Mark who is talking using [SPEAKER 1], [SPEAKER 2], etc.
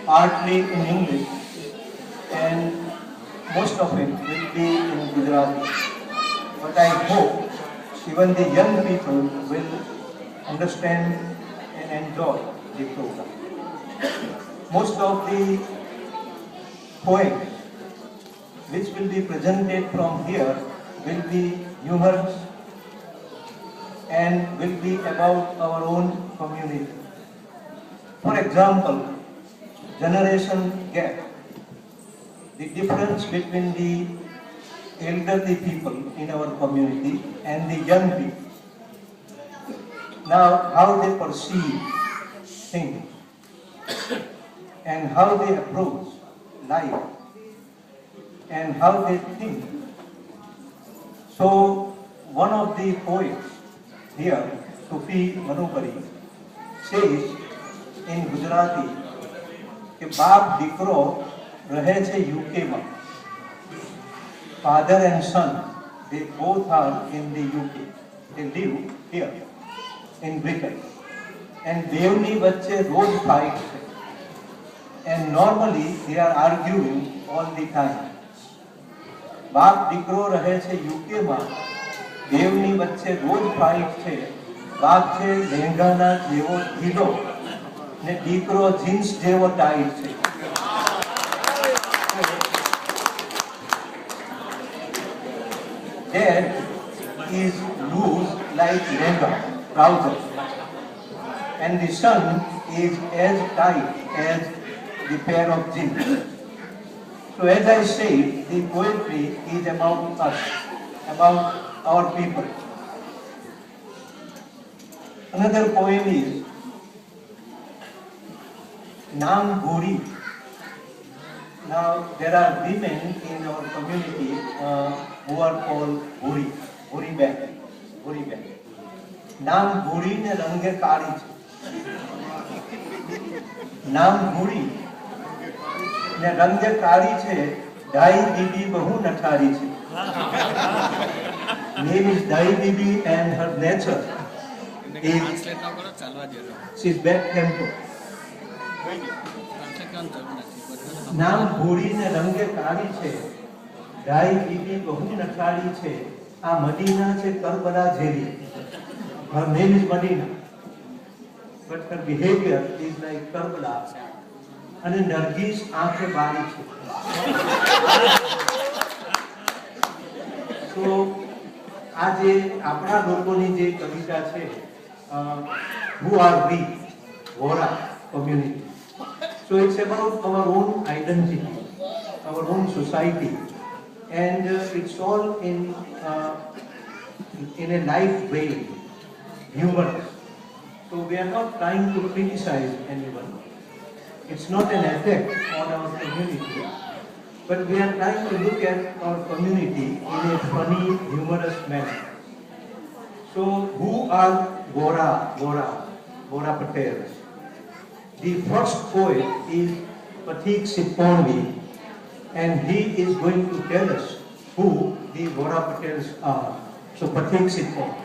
[SPEAKER 1] partly in English, and most of it will be in Gujarati. But I hope even the young people will understand and enjoy the program. Most of the poems which will be presented from here will be humorous and will be about our own community. For example, generation gap, the difference between the elderly people in our community and the young people. Now, how they perceive things and how they approach life and how they think. So, one of the poets here, Sufi Manubari, says in Gujarati કે બાપ દીકરો રહે છે UK માં. Father and son, they both are in the UK. They live here in Britain. And બેવની વચ્ચે રોજ fight છે. And normally they are arguing all the time. બાપ દીકરો રહે છે UK માં, બેવની વચ્ચે રોજ fight છે. બાપ છે લેંઘાના જેવો ઢીલો ને દીકરો જીન્સ જેવો ટાઈટ છે. Dad is loose like lehenga, trousers, and the son is as tight as the pair of jeans. So as I said, the poetry is about us, about our people. Another poem is Naam Bhuri. Now there are women in our community who are called Bhuri, Bhuri Ben, Bhuri Ben. Naam Bhuri ne range kari છે. નામ ભૂરી ને રંગે કાળી છે. ડાઈ BB બહુ નઠારી છે. Name is Dai Bibi and her nature is she's back tempo. નામ ભૂરી ને રંગે કાળી છે. ડાઈ બીબી બહુ નઠારી છે. આ મદીના છે કરબલા જેવી. Her name is Medina, but her behavior is like Karbala. અને નરગીસ આંખે બારી છે. So આ જે આપણા લોકોની જે કવિતા છે, who are we, Vora community. So it's about our own identity, our own society, and it's all in a light way, humorous. So we are not trying to criticize anyone. It's not an attack on our community, but we are trying to look at our community in a funny, humorous manner. So who are Vora Patels? The first poet is Pathik Sipponvi, and he is going to tell us who the Vora Patels are. So Pathik Sipponvi.